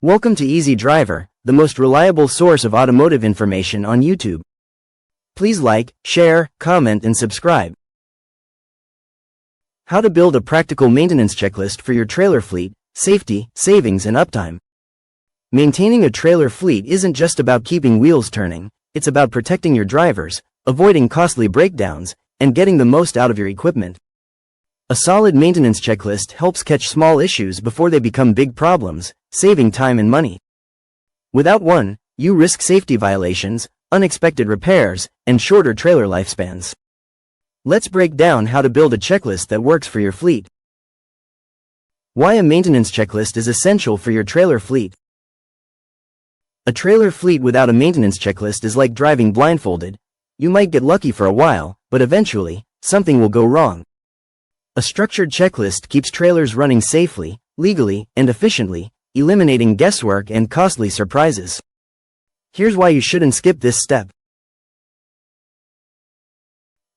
Welcome to Easy Driver, the most reliable source of automotive information on YouTube. Please like, share, comment and subscribe. How to build a practical maintenance checklist for your trailer fleet, safety, savings and uptime. Maintaining a trailer fleet isn't just about keeping wheels turning, it's about protecting your drivers, avoiding costly breakdowns, and getting the most out of your equipment. A solid maintenance checklist helps catch small issues before they become big problems, saving time and money. Without one, you risk safety violations, unexpected repairs, and shorter trailer lifespans. Let's break down how to build a checklist that works for your fleet. Why a maintenance checklist is essential for your trailer fleet. A trailer fleet without a maintenance checklist is like driving blindfolded. You might get lucky for a while, but eventually, something will go wrong. A structured checklist keeps trailers running safely, legally, and efficiently, eliminating guesswork and costly surprises. Here's why you shouldn't skip this step.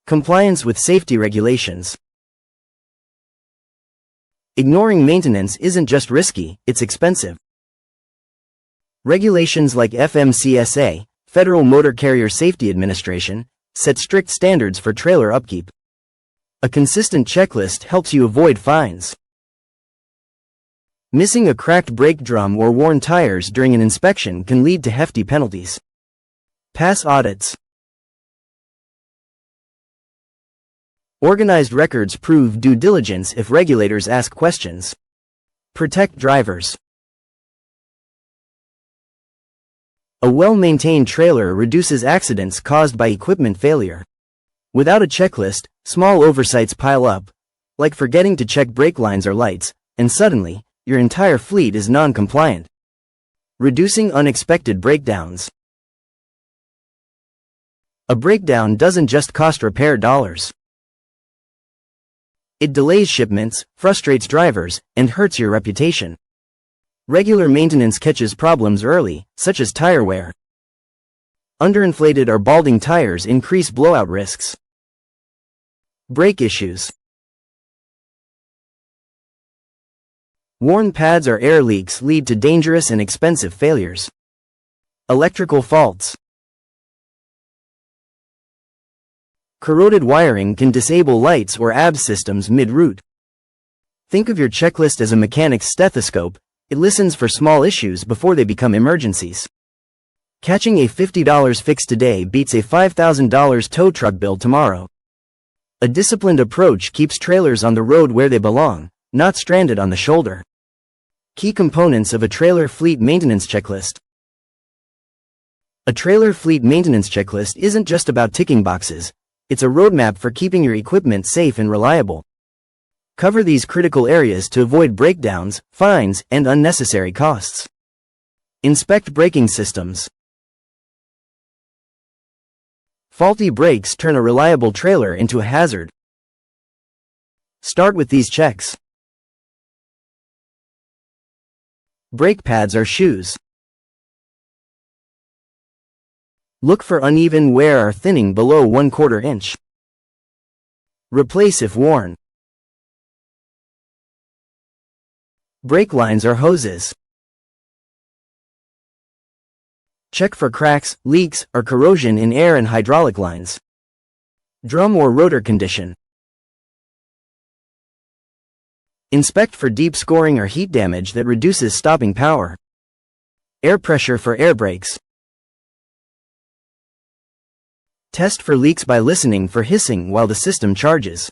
Compliance with safety regulations. Ignoring maintenance isn't just risky, it's expensive. Regulations like FMCSA, Federal Motor Carrier Safety Administration, set strict standards for trailer upkeep. A consistent checklist helps you avoid fines. Missing a cracked brake drum or worn tires during an inspection can lead to hefty penalties. Pass audits. Organized records prove due diligence if regulators ask questions. Protect drivers. A well-maintained trailer reduces accidents caused by equipment failure. Without a checklist, small oversights pile up, like forgetting to check brake lines or lights, and suddenly, your entire fleet is non-compliant. Reducing unexpected breakdowns. A breakdown doesn't just cost repair dollars. It delays shipments, frustrates drivers, and hurts your reputation. Regular maintenance catches problems early, such as tire wear. Underinflated or balding tires increase blowout risks. Brake issues. Worn pads or air leaks lead to dangerous and expensive failures. Electrical faults. Corroded wiring can disable lights or ABS systems mid-route. Think of your checklist as a mechanic's stethoscope. It listens for small issues before they become emergencies. Catching a $50 fix today beats a $5,000 tow truck bill tomorrow. A disciplined approach keeps trailers on the road where they belong, not stranded on the shoulder. Key components of a trailer fleet maintenance checklist. A trailer fleet maintenance checklist isn't just about ticking boxes. It's a roadmap for keeping your equipment safe and reliable. Cover these critical areas to avoid breakdowns, fines, and unnecessary costs. Inspect braking systems. Faulty brakes turn a reliable trailer into a hazard. Start with these checks. Brake pads or shoes. Look for uneven wear or thinning below 1/4 inch. Replace if worn. Brake lines or hoses. Check for cracks, leaks, or corrosion in air and hydraulic lines. Drum or rotor condition. Inspect for deep scoring or heat damage that reduces stopping power. Air pressure for air brakes. Test for leaks by listening for hissing while the system charges.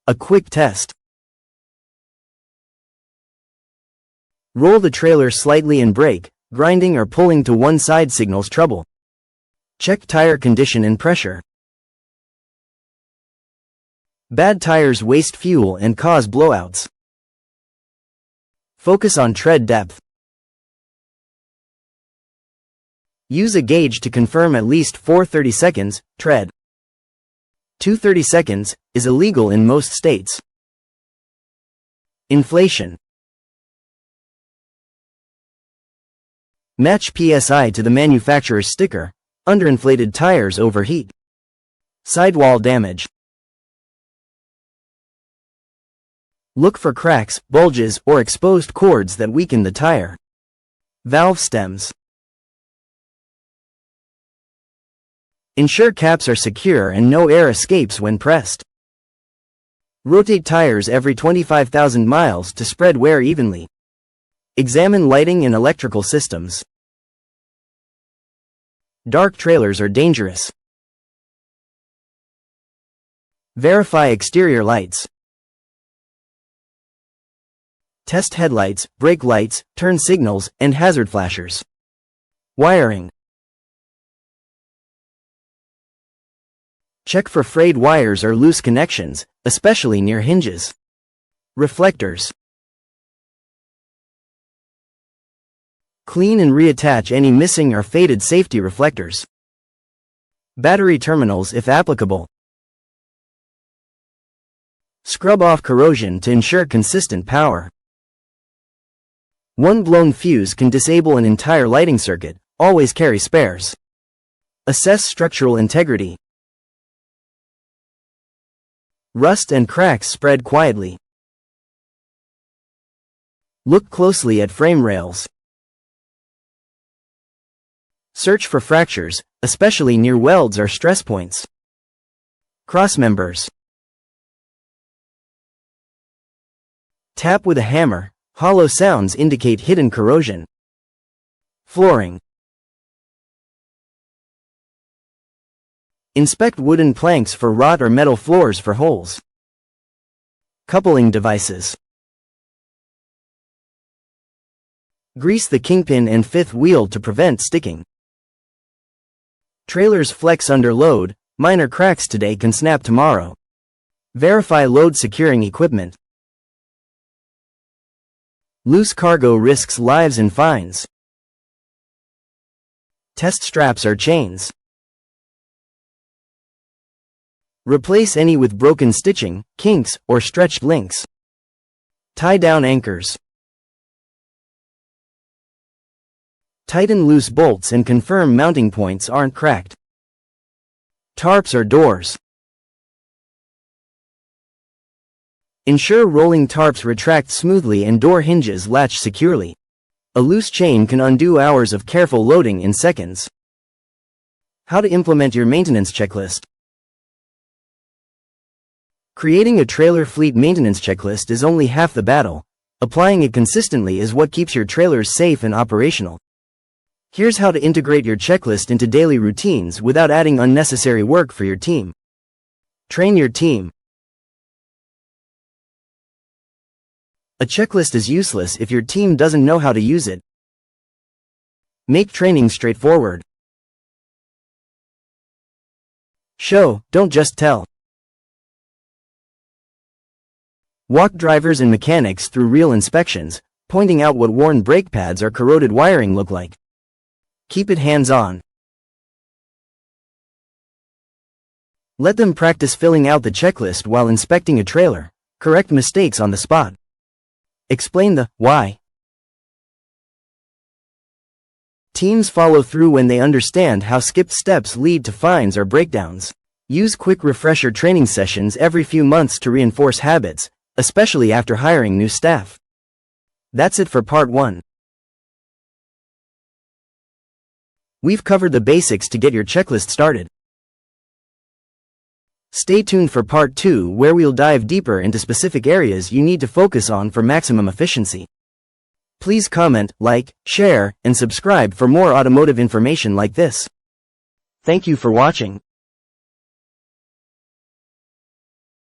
A quick test. Roll the trailer slightly and brake. Grinding or pulling to one side signals trouble. Check tire condition and pressure. Bad tires waste fuel and cause blowouts. Focus on tread depth. Use a gauge to confirm at least 4 seconds tread. 2 seconds is illegal in most states. Inflation. Match PSI to the manufacturer's sticker. Underinflated tires overheat. Sidewall damage. Look for cracks, bulges, or exposed cords that weaken the tire. Valve stems. Ensure caps are secure and no air escapes when pressed. Rotate tires every 25,000 miles to spread wear evenly. Examine lighting and electrical systems. Dark trailers are dangerous. Verify exterior lights. Test headlights, brake lights, turn signals, and hazard flashers. Wiring. Check for frayed wires or loose connections, especially near hinges. Reflectors. Clean and reattach any missing or faded safety reflectors. Battery terminals if applicable. Scrub off corrosion to ensure consistent power. One blown fuse can disable an entire lighting circuit. Always carry spares. Assess structural integrity. Rust and cracks spread quietly. Look closely at frame rails. Search for fractures, especially near welds or stress points. Crossmembers. Tap with a hammer. Hollow sounds indicate hidden corrosion. Flooring. Inspect wooden planks for rot or metal floors for holes. Coupling devices. Grease the kingpin and fifth wheel to prevent sticking. Trailers flex under load. Minor cracks today can snap tomorrow. Verify load securing equipment. Loose cargo risks lives and fines. Test straps or chains. Replace any with broken stitching, kinks, or stretched links. Tie down anchors. Tighten loose bolts and confirm mounting points aren't cracked. Tarps or doors. Ensure rolling tarps retract smoothly and door hinges latch securely. A loose chain can undo hours of careful loading in seconds. How to implement your maintenance checklist. Creating a trailer fleet maintenance checklist is only half the battle. Applying it consistently is what keeps your trailers safe and operational. Here's how to integrate your checklist into daily routines without adding unnecessary work for your team. Train your team. A checklist is useless if your team doesn't know how to use it. Make training straightforward. Show, don't just tell. Walk drivers and mechanics through real inspections, pointing out what worn brake pads or corroded wiring look like. Keep it hands-on. Let them practice filling out the checklist while inspecting a trailer. Correct mistakes on the spot. Explain the why. Teams follow through when they understand how skipped steps lead to fines or breakdowns. Use quick refresher training sessions every few months to reinforce habits, especially after hiring new staff. That's it for part 1. We've covered the basics to get your checklist started. Stay tuned for part 2, where we'll dive deeper into specific areas you need to focus on for maximum efficiency. Please comment, like, share, and subscribe for more automotive information like this. Thank you for watching.